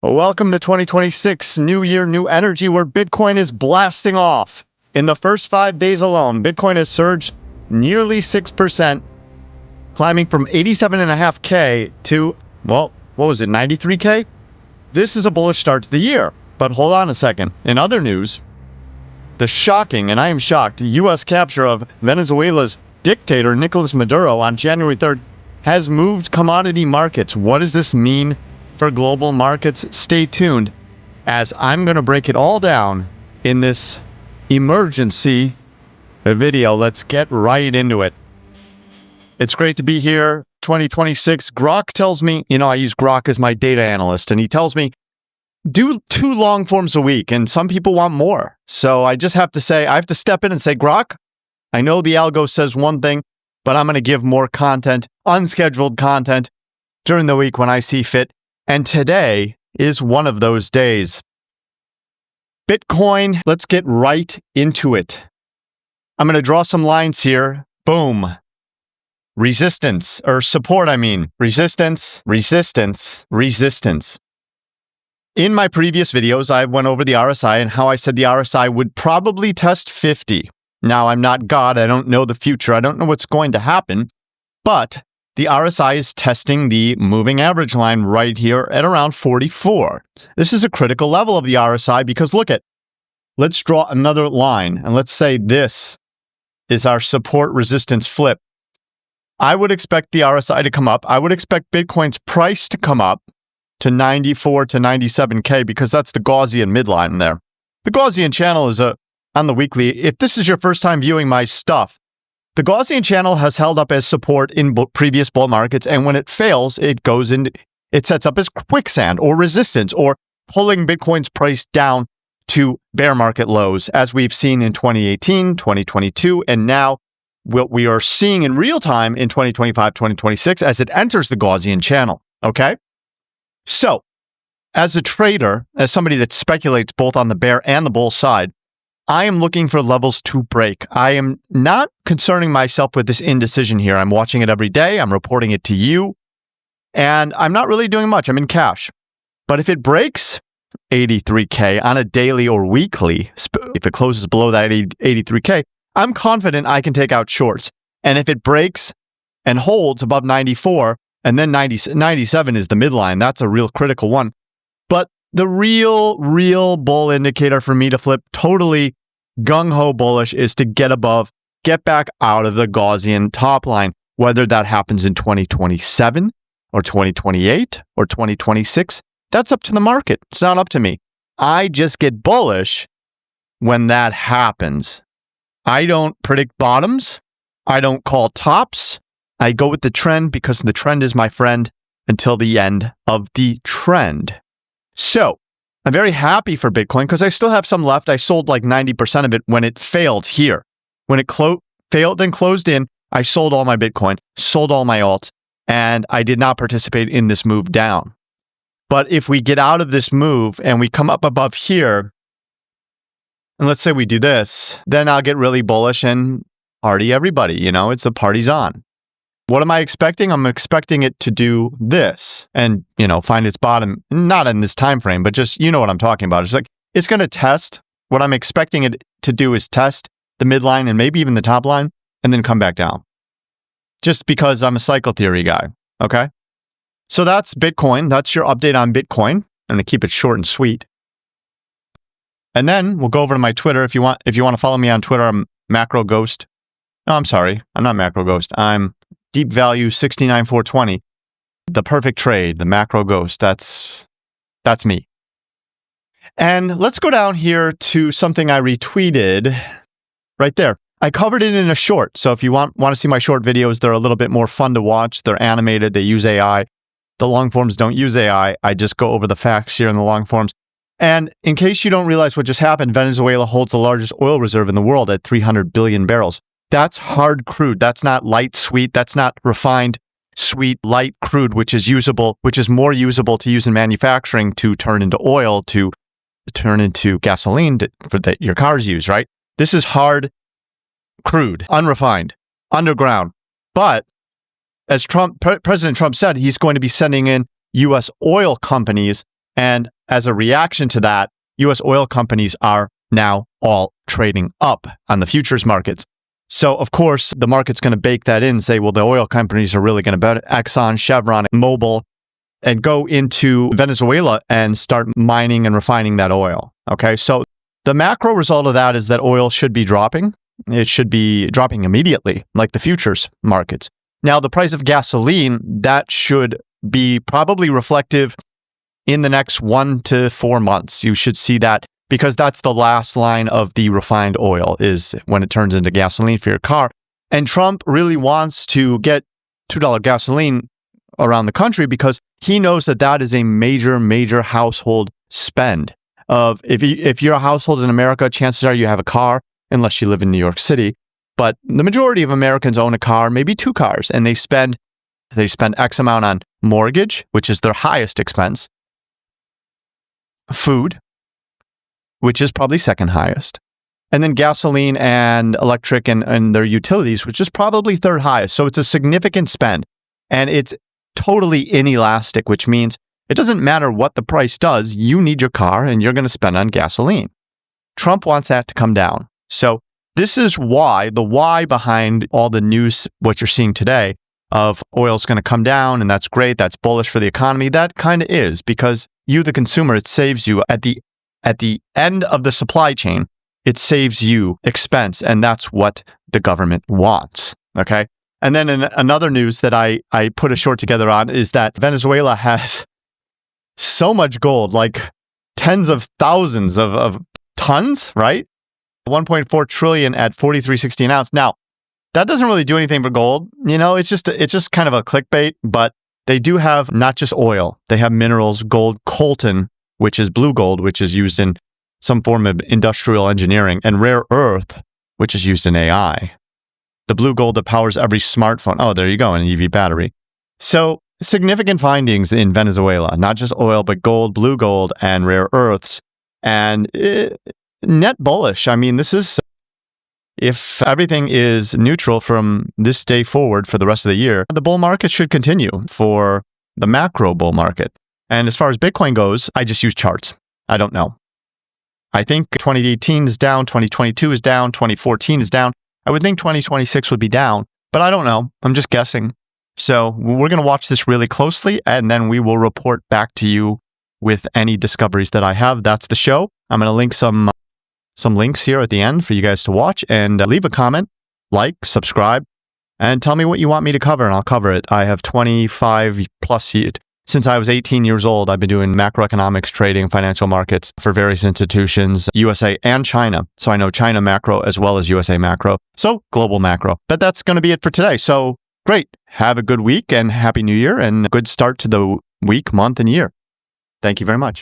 Welcome to 2026, new year, new energy, where Bitcoin is blasting off. In the first 5 days alone, Bitcoin has surged nearly 6%, climbing from 87.5K to, well, what was it, 93K? This is a bullish start to the year. But hold on a second. In other news, the shocking, and I am shocked, U.S. capture of Venezuela's dictator, Nicolás Maduro, on January 3rd has moved commodity markets. What does this mean for global markets? Stay tuned, as I'm going to break it all down in this emergency video. Let's get right into it. It's great to be here. 2026. Grok tells me, I use Grok as my data analyst, and he tells me, do 2 long forms a week, and some people want more. So I just have to say, I have to step in and say, Grok, I know the algo says one thing, but I'm going to give more content, unscheduled content, during the week when I see fit. And today is one of those days. Bitcoin, let's get right into it. I'm going to draw some lines here. Boom. Resistance, or support, Resistance, resistance, resistance. In my previous videos, I went over the RSI and how I said the RSI would probably test 50. Now, I'm not God. I don't know the future. I don't know what's going to happen. But the RSI is testing the moving average line right here at around 44. This is a critical level of the RSI because let's draw another line, and let's say this is our support resistance flip. I would expect the RSI to come up. I would expect Bitcoin's price to come up to 94 to 97K because that's the Gaussian midline there. The Gaussian channel is on the weekly. If this is your first time viewing my stuff, the Gaussian channel has held up as support in previous bull markets, and when it fails, it sets up as quicksand or resistance or pulling Bitcoin's price down to bear market lows, as we've seen in 2018, 2022, and now what we are seeing in real time in 2025, 2026 as it enters the Gaussian channel, okay? So, as a trader, as somebody that speculates both on the bear and the bull side, I am looking for levels to break. I am not concerning myself with this indecision here. I'm watching it every day. I'm reporting it to you. And I'm not really doing much. I'm in cash. But if it breaks 83K on a daily or weekly, if it closes below that 83K, I'm confident I can take out shorts. And if it breaks and holds above 94, and then 97 is the midline, that's a real critical one. But the real bull indicator for me to flip totally gung-ho bullish is to get back out of the Gaussian top line, whether that happens in 2027 or 2028 or 2026. That's up to the market. It's not up to me. I just get bullish when that happens. I don't predict bottoms. I don't call tops. I go with the trend because the trend is my friend until the end of the trend. So, I'm very happy for Bitcoin because I still have some left. I sold like 90% of it when it failed here. When it failed and closed in, I sold all my Bitcoin, sold all my alts, and I did not participate in this move down. But if we get out of this move and we come up above here, and let's say we do this, then I'll get really bullish and party everybody. It's the party's on. What am I expecting? I'm expecting it to do this and, find its bottom, not in this time frame, but just, what I'm talking about. It's like, it's going to test. What I'm expecting it to do is test the midline and maybe even the top line and then come back down. Just because I'm a cycle theory guy. Okay. So that's Bitcoin. That's your update on Bitcoin. I'm going to keep it short and sweet. And then we'll go over to my Twitter. If you want to follow me on Twitter, I'm Macro Ghost. No, I'm sorry. I'm not Macro Ghost. I'm Deep Value 69420, the perfect trade, the Macro Ghost. That's me. And let's go down here to something I retweeted right there. I covered it in a short. So if you want to see my short videos, they're a little bit more fun to watch. They're animated. They use AI. The long forms don't use AI. I just go over the facts here in the long forms. And in case you don't realize what just happened, Venezuela holds the largest oil reserve in the world at 300 billion barrels. That's hard crude. That's not light sweet. That's not refined sweet light crude, which is more usable to use in manufacturing to turn into oil, to turn into gasoline that your cars use, right? This is hard crude, unrefined, underground. But as President Trump said, he's going to be sending in U.S. oil companies And as a reaction to that, U.S. oil companies are now all trading up on the futures markets. So, of course, the market's going to bake that in and say, well, the oil companies are really going to bet Exxon, Chevron, Mobil, and go into Venezuela and start mining and refining that oil. Okay, so the macro result of that is that oil should be dropping. It should be dropping immediately, like the futures markets. Now, the price of gasoline, that should be probably reflective in the next 1 to 4 months. You should see that because that's the last line of the refined oil is when it turns into gasoline for your car. And Trump really wants to get $2 gasoline around the country because he knows that that is a major household spend. If you're a household in America, chances are you have a car, unless you live in New York City. But the majority of Americans own a car, maybe 2 cars, and they spend X amount on mortgage, which is their highest expense, food, which is probably second highest, and then gasoline and electric and their utilities, which is probably third highest. So it's a significant spend, and it's totally inelastic, which means it doesn't matter what the price does, you need your car and you're going to spend on gasoline. Trump wants that to come down. So this is why, the why behind all the news, what you're seeing today of oil's going to come down and that's great, that's bullish for the economy. That kind of is because you, the consumer, it saves you at the end of the supply chain, it saves you expense. And that's what the government wants. Okay. And then in another news that I put a short together on is that Venezuela has so much gold, like tens of thousands of tons, right? 1.4 trillion at 43.60 an ounce. Now, that doesn't really do anything for gold. You know, it's just kind of a clickbait, but they do have not just oil. They have minerals, gold, Colton, which is blue gold, which is used in some form of industrial engineering, and rare earth, which is used in AI. The blue gold that powers every smartphone. Oh, there you go, an EV battery. So significant findings in Venezuela, not just oil, but gold, blue gold, and rare earths. And net bullish. I mean, this is, if everything is neutral from this day forward for the rest of the year, the bull market should continue for the macro bull market. And as far as Bitcoin goes, I just use charts. I don't know. I think 2018 is down, 2022 is down, 2014 is down. I would think 2026 would be down, but I don't know. I'm just guessing. So we're going to watch this really closely, and then we will report back to you with any discoveries that I have. That's the show. I'm going to link some links here at the end for you guys to watch, and leave a comment, like, subscribe, and tell me what you want me to cover, and I'll cover it. I have 25 plus years. Since I was 18 years old, I've been doing macroeconomics, trading, financial markets for various institutions, USA and China. So I know China macro as well as USA macro. So global macro. But that's going to be it for today. So great. Have a good week and Happy New Year and a good start to the week, month, and year. Thank you very much.